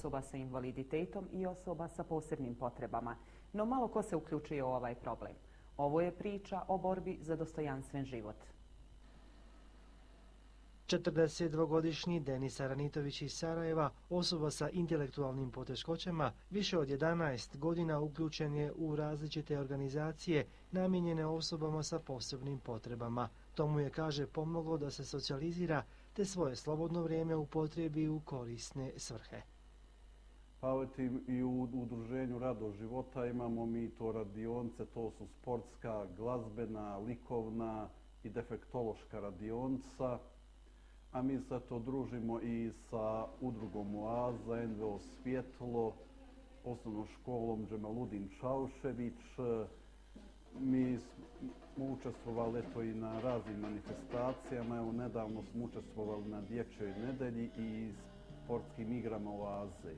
osoba sa invaliditetom i osoba sa posebnim potrebama. No malo ko se uključuje u ovaj problem. Ovo je priča o borbi za dostojanstven život. 42-godišnji Denis Aranitović iz Sarajeva, osoba sa intelektualnim poteškoćama, više od 11 godina uključen je u različite organizacije namijenjene osobama sa posebnim potrebama. To mu je, kaže, pomoglo da se socijalizira te svoje slobodno vrijeme upotrijebi u korisne svrhe. Pa i u udruženju Radost života imamo mi to radionce, to su sportska, glazbena, likovna i defektološka radionca. A mi se to družimo i sa udrugom Oaza, NVO Svjetlo, osnovnom školom Džemaludin Čaušević. Mi smo učestvovali i na raznim manifestacijama. Evo, nedavno smo učestvovali na Dječjoj nedelji i sportskim igrama Oaze.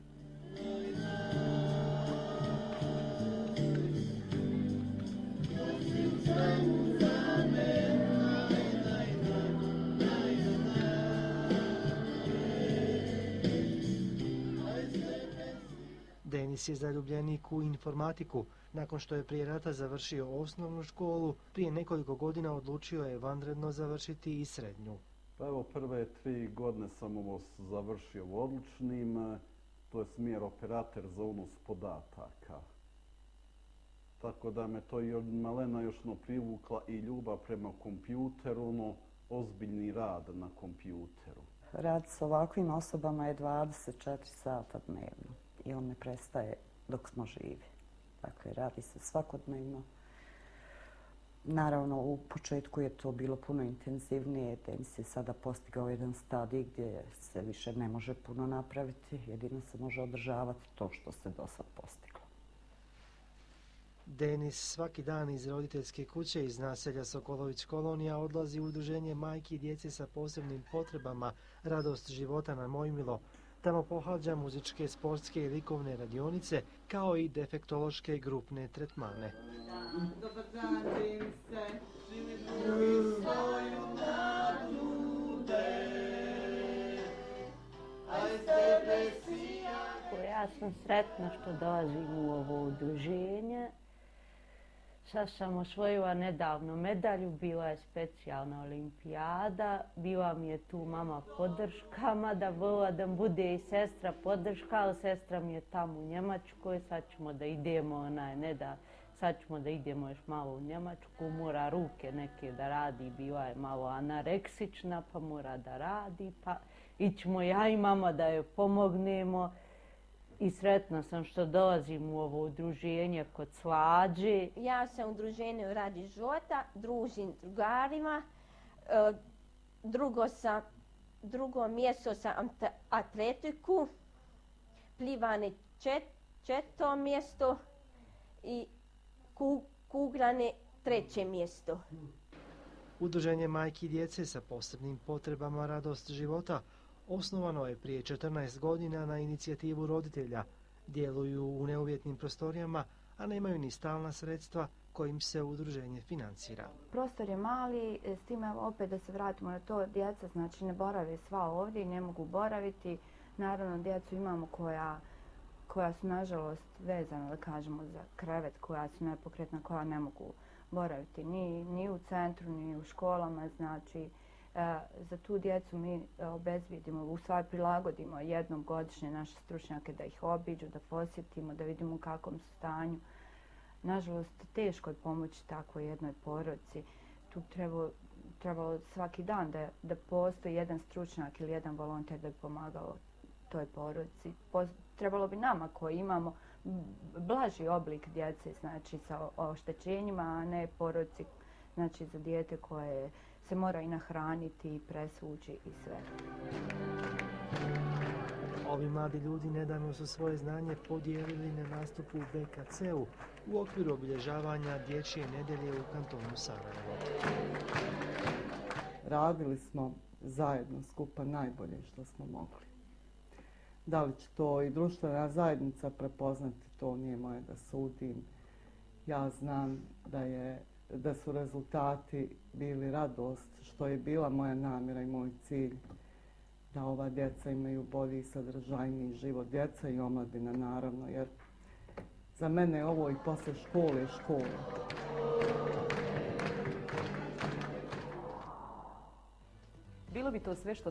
Denis je zaljubljenik u informatiku. Nakon što je prije rata završio osnovnu školu, prije nekoliko godina odlučio je vanredno završiti i srednju. Pa evo, prve 3 godine sam ovo završio odličnim. To je smjer operator za unos podataka. Tako da me to i od malena još privukla i ljubav prema kompjuteru, ozbiljni rad na kompjuteru. Rad s ovakvim osobama je 24 sata dnevno i on ne prestaje dok smo živi. Dakle, radi se svakodnevno. Naravno, u početku je to bilo puno intenzivnije. Denis je sada postigao jedan stadij gdje se više ne može puno napraviti. Jedino se može održavati to što se do sad postiglo. Denis svaki dan iz roditeljske kuće iz naselja Sokolović kolonija odlazi u udruženje majki i djece sa posebnim potrebama Radost života na Mojmilo. Tamo pohađa muzičke, sportske i likovne radionice, kao i defektološke grupne tretmane. Dobar dan, Denise. Živi svoju nadude. Ja sam sretna što dolazim u ovo udruženje. Sad sam osvojila nedavno medalju, bila je specijalna olimpijada, bila mi je tu mama podrška, mada volila da bude i sestra podrška, ali sestra mi je tamo u Njemačkoj, sad ćemo da idemo, sad ćemo da idemo još malo u Njemačku, mora ruke neke da radi, bila je malo anoreksična pa mora da radi, pa ićemo ja i mama da joj pomognemo. I sretna sam što dolazim u ovo udruženje kod Slađe. Ja sam u udruženju Radi života, družim s drugarima. Drugo mjesto sam atletiku, plivanje četvrto mjesto i kuglanje treće mjesto. Udruženje majki i djece sa posebnim potrebama Radost života osnovano je prije 14 godina na inicijativu roditelja. Djeluju u neuvjetnim prostorijama, a nemaju ni stalna sredstva kojim se udruženje financira. Prostor je mali, s time opet da se vratimo na to, djeca znači ne borave sva ovdje i ne mogu boraviti. Naravno, djecu imamo koja su nažalost vezana, da kažemo, za krevet, koja su nepokretna, koja ne mogu boraviti ni u centru, ni u školama, znači za tu djecu mi obezbijedimo, u stvari prilagodimo jednom godišnje naše stručnjake da ih obiđu, da posjetimo, da vidimo u kakvom su stanju. Nažalost, teško je pomoći takvoj jednoj porodici. Tu trebalo svaki dan da postoji jedan stručnjak ili jedan volonter da bi pomagao toj porodici. Trebalo bi nama koji imamo blaži oblik djece, znači sa oštećenjima, a ne porodici, znači za dijete koje se mora i nahraniti, i presvući i sve. Ovi mladi ljudi nedavno su svoje znanje podijelili na nastupu u BKC-u u okviru obilježavanja Dječje nedelje u kantonu Sarajevo. Radili smo zajedno skupa najbolje što smo mogli. Da li će to i društvena zajednica prepoznati, to nije moje da sudim. Ja znam da su rezultati bili radost, što je bila moja namjera i moj cilj. da ova djeca imaju bolji i sadržajniji život. Djeca i omladina naravno, jer za mene je ovo i posle škole škola. Bilo bi to sve što